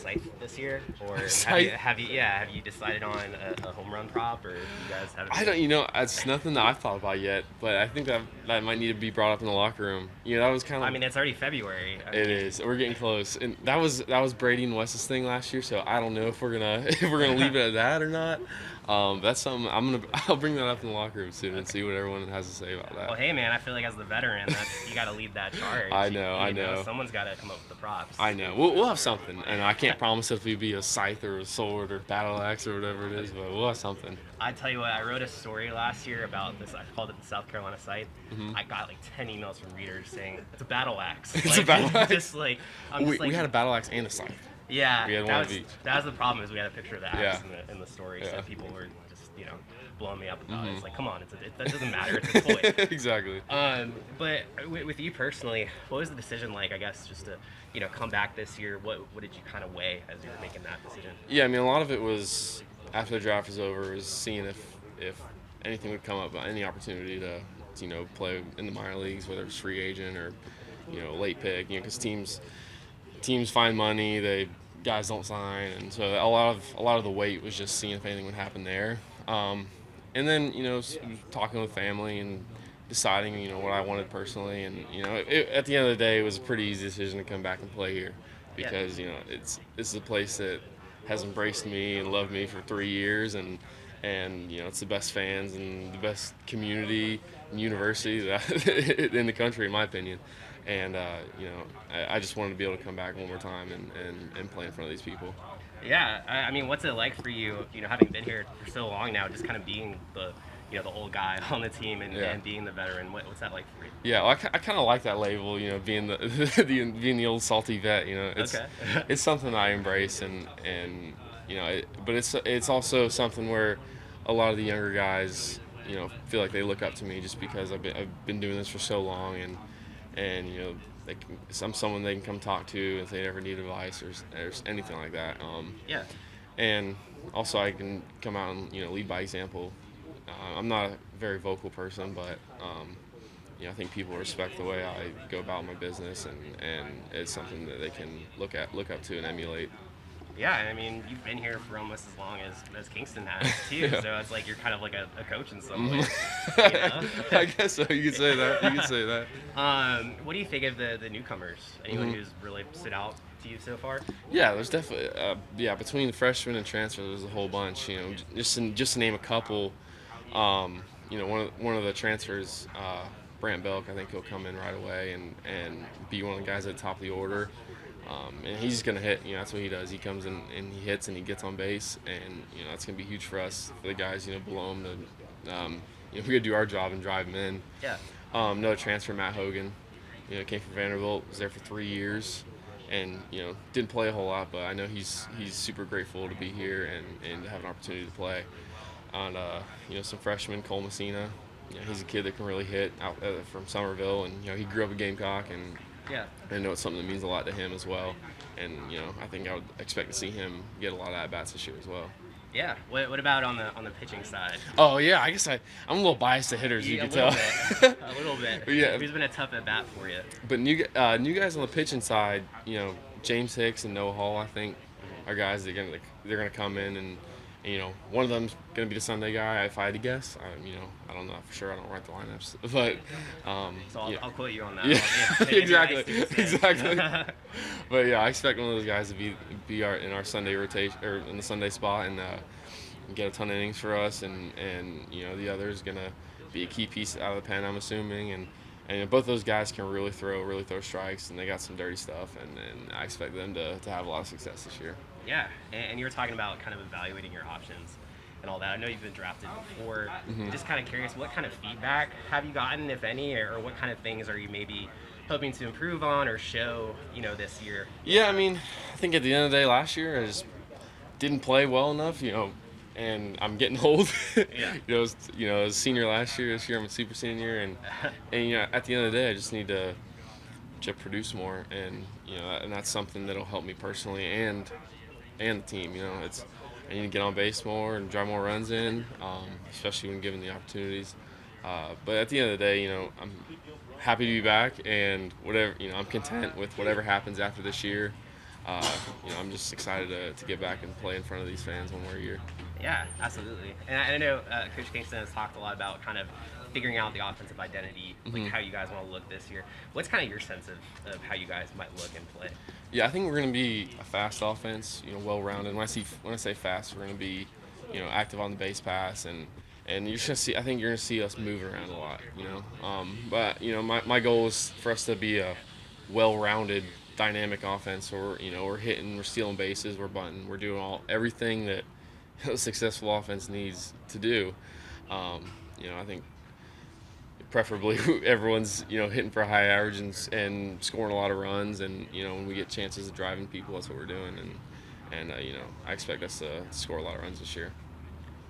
scythe this year, or Scythe? have you decided on a home run prop, or you guys have? I don't, it's nothing that I've thought about yet, but I think that might need to be brought up in the locker room. That was kind I of. mean, it's already February. I It mean, is. We're getting close, and that was Brady and Wes's thing last year. So I don't know if we're gonna if we're gonna leave it at that or not. That's something I'll bring that up in the locker room soon and okay. see what everyone has to say about Well, that. hey man, I feel like as the veteran, you got to lead that charge. I know, I You know. someone's got to come up with the props. I know. We'll have something, and I can't promise if it'll be a scythe or a sword or battle axe or whatever it is, but we'll have something. I tell you what, I wrote a story last year about this. I called it the South Carolina scythe. Hmm. I got like 10 emails from readers saying it's a battle axe. It's a battle axe. Just like I'm just like We had a battle axe and a scythe. yeah. We had one that of was each. that was the problem is we had a picture of the axe Yeah. in the story, Yeah. so people were just blowing me up about it. Mhm. It's like come on, that doesn't matter. It's a toy. Exactly. But with you personally, what was the decision like? I guess just to come back this year. What did you kind of weigh as you were making that decision? Yeah, I mean, a lot of it was after the draft was over, was seeing if anything would come up, any opportunity to play in the minor leagues, whether it's free agent or late pick, because teams find money, guys don't sign, and so a lot of the weight was just seeing if anything would happen there, and then talking with family and deciding what I wanted personally, and at the end of the day, it was a pretty easy decision to come back and play here Yeah. because it's a place that has embraced me and loved me for 3 years, and it's the best fans and the best community and university in the country, in my opinion. And I just wanted to be able to come back one more time and play in front of these people. Yeah, I mean, what's it like for you? Having been here for so long now, just kind of being the old guy on the team Yeah. and being the veteran. What's that like for you? Yeah, well, I kind of like that label, being being the old salty vet. It's Okay. it's something I embrace, but it's also something where a lot of the younger guys, feel like they look up to me just because I've been doing this for so long, and I'm someone they can come talk to if they ever need advice or anything like that. Yeah. And also I can come out and lead by example. I'm not a very vocal person, but I think people respect the way I go about my business, and it's something that they can look up to and emulate. Yeah, I mean, you've been here for almost as long as Kingston has too, Yeah. so it's like you're kind of like a coach in some Mhm. ways. I guess so. You could say that. You could say that. What do you think of the newcomers? Anyone Mhm. who's really stood out to you so far? Yeah, there's definitely between the freshmen and transfers, there's a whole bunch. Just to name a couple. One of the transfers, Brant Belk, I think he'll come in right away and be one of the guys at the top of the order. And he's just gonna hit. That's what he does. He comes in and he hits and he gets on base, and that's gonna be huge for us, for the guys below him to we gotta do our job and drive him in. Yeah. Another transfer, Matt Hogan. Came from Vanderbilt, was there for 3 years, and didn't play a whole lot, but I know he's super grateful to be here and to have an opportunity to play. And some freshmen, Cole Messina. He's a kid that can really hit out from Somerville, and he grew up a Gamecock, and Yeah. I know it's something that means a lot to him as well. And I think I would expect to see him get a lot of at bats this year as well. Yeah. What about on the pitching side? Oh yeah, I guess I'm a little biased to hitters. You Yeah, can tell. a little bit. Yeah. Who's been a tough at bat for you? But new guys on the pitching side, James Hicks and Noah Hall, I think, are guys that they're gonna come in and one of them's gonna be the Sunday guy. If I had to guess, I don't know for sure. I don't write the lineups, but So I'll, yeah. I'll quote you on that. Yeah, It'd be exactly, nice to say. exactly. But yeah, I expect one of those guys to be in our Sunday rotation or in the Sunday spot and get a ton of innings for us, and the other is gonna be a key piece out of the pen, I'm assuming, and both those guys can really throw strikes, and they got some dirty stuff, and I expect them to have a lot of success this year. Yeah, and you were talking about kind of evaluating your options and all that. I know you've been drafted before. Mhm. Just kind of curious, what kind of feedback have you gotten, if any, or what kind of things are you maybe hoping to improve on or show, this year? Yeah, I mean, I think at the end of the day, last year I just didn't play well enough, and I'm getting old. Yeah. I was a senior last year. This year I'm a super senior, and at the end of the day, I just need to produce more, and and that's something that'll help me personally and the team. I need to get on base more and drive more runs in, especially when given the opportunities. But at the end of the day, I'm happy to be back, and whatever, I'm content with whatever happens after this year. I'm just excited to get back and play in front of these fans one more year. Yeah, absolutely. And I know Coach Kingston has talked a lot about kind of figuring out the offensive identity, like how you guys want to look this year. What's kind of your sense of how you guys might look and play? Yeah, I think we're going to be a fast offense, well-rounded. When I say fast, we're going to be, active on the base pass, and you're just gonna see. I think you're going to see us moving around a lot. But my goal is for us to be a well-rounded, dynamic offense. Where we're hitting, we're stealing bases, we're bunting, we're doing everything that a successful offense needs to do. I think preferably everyone's hitting for a high average and scoring a lot of runs, and when we get chances of driving people, that's what we're doing, and I expect us to score a lot of runs this year.